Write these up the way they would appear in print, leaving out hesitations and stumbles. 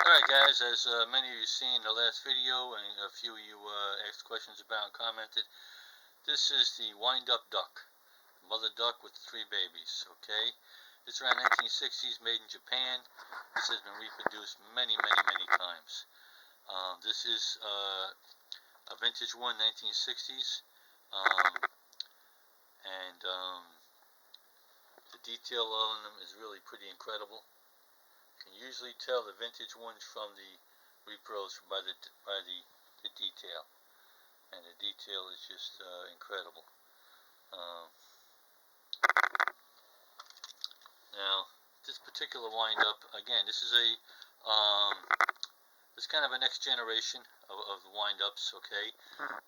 Alright guys, as many of you seen the last video and a few of you asked questions about and commented, this is the wind-up duck, mother duck with 3 babies, okay? It's around 1960s, made in Japan. This has been reproduced many times. This is a vintage one, 1960s, and the detail on them is really pretty incredible. You can usually tell the vintage ones from the repros by the detail, and the detail is just incredible. Now, this particular wind-up, again, this is it's kind of a next generation of the wind-ups. Okay,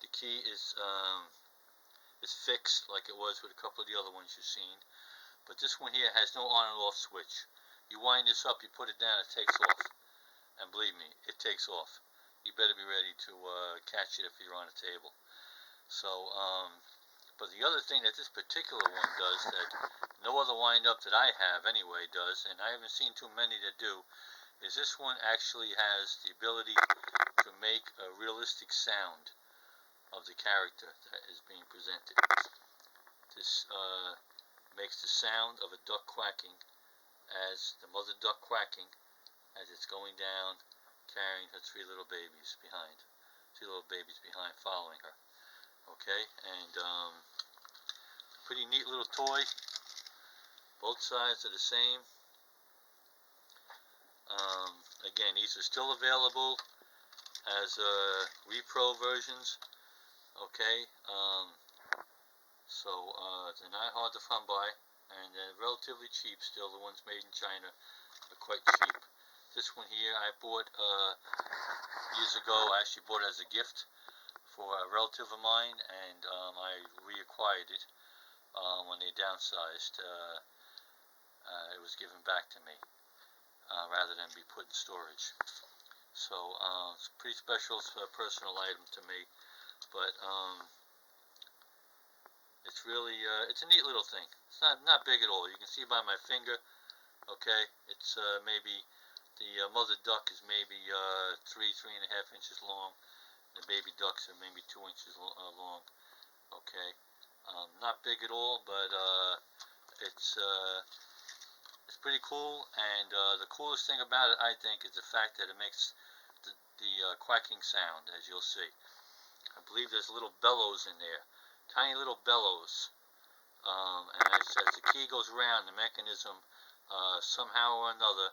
the key is fixed like it was with a couple of the other ones you've seen, but this one here has no on and off switch. You wind this up, you put it down, it takes off. And believe me, it takes off. You better be ready to catch it if you're on a table. So, but the other thing that this particular one does that no other wind-up that I have anyway does, and I haven't seen too many that do, is this one actually has the ability to make a realistic sound of the character that is being presented. This makes the sound of a duck quacking, as the mother duck quacking as it's going down, carrying her 3 little babies behind. 3 little babies behind, following her. Okay, and pretty neat little toy. Both sides are the same. Again, these are still available as repro versions. Okay, so they're not hard to come by, and they're relatively cheap still. The ones made in China are quite cheap. This one here I bought years ago. I actually bought it as a gift for a relative of mine, and I reacquired it when they downsized. It was given back to me rather than be put in storage. So it's pretty special. It's a personal item to me, but it's really it's a neat little thing. It's not big at all. You can see by my finger. Okay, it's maybe the mother duck is maybe 3.5 inches long. The baby ducks are maybe 2 inches long. Okay, not big at all, but it's pretty cool. And the coolest thing about it, I think, is the fact that it makes the quacking sound, as you'll see. I believe there's little bellows in there. Tiny little bellows, and as the key goes around, the mechanism somehow or another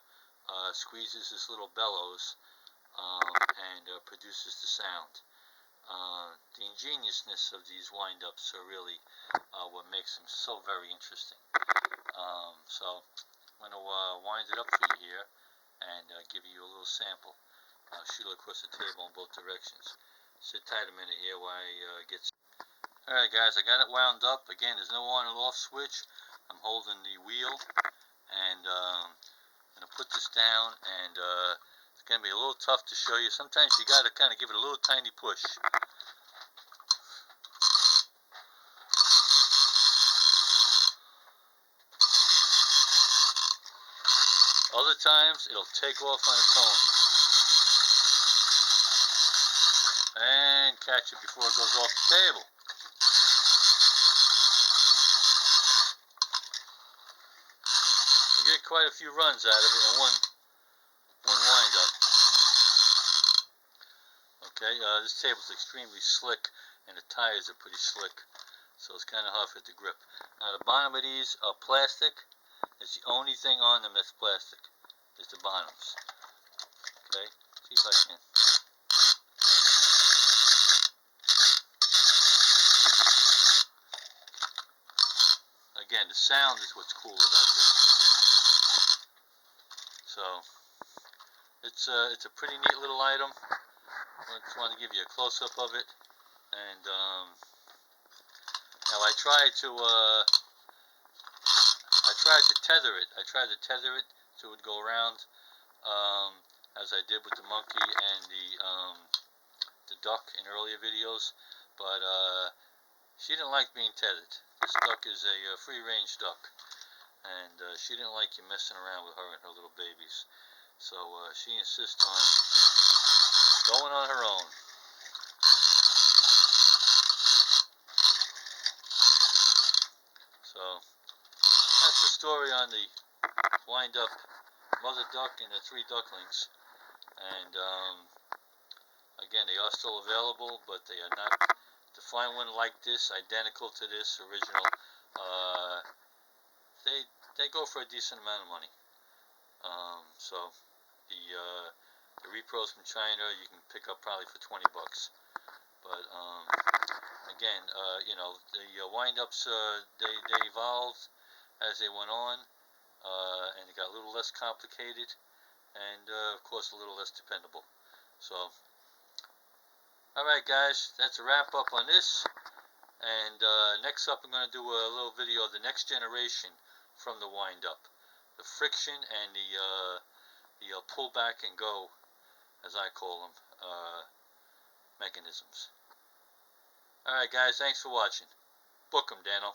squeezes this little bellows and produces the sound. The ingeniousness of these wind-ups are really what makes them so very interesting. So I'm going to wind it up for you here and give you a little sample. I'll shoot it across the table in both directions. Sit tight a minute here while I get... Alright guys, I got it wound up. Again, there's no on and off switch. I'm holding the wheel, and I'm going to put this down, and it's going to be a little tough to show you. Sometimes you got to kind of give it a little tiny push. Other times, it'll take off on its own. And catch it before it goes off the table. You get quite a few runs out of it in one wind-up. Okay, this table's extremely slick, and the tires are pretty slick, so it's kind of hard for it to grip. Now the bottom of these are plastic. It's the only thing on them that's plastic, is the bottoms. Okay, see if I can. Again, the sound is what's cool about this. So it's a pretty neat little item. I just wanted to give you a close-up of it. And now I tried to tether it. I tried to tether it so it would go around, as I did with the monkey and the duck in earlier videos, but she didn't like being tethered. This duck is a free-range duck, and she didn't like you messing around with her and her little babies. So she insists on going on her own. So that's the story on the wind-up mother duck and the 3 ducklings. And again, they are still available, but they are not. To find one like this, identical to this original, they go for a decent amount of money. So the repros from China you can pick up probably for $20. But again, you know, the wind-ups they evolved as they went on, and it got a little less complicated, and of course a little less dependable. So, alright guys, that's a wrap up on this. And next up I'm going to do a little video of the next generation from the wind-up. The friction and the pull back and go, as I call them, mechanisms. Alright guys, thanks for watching. Book 'em, Dano.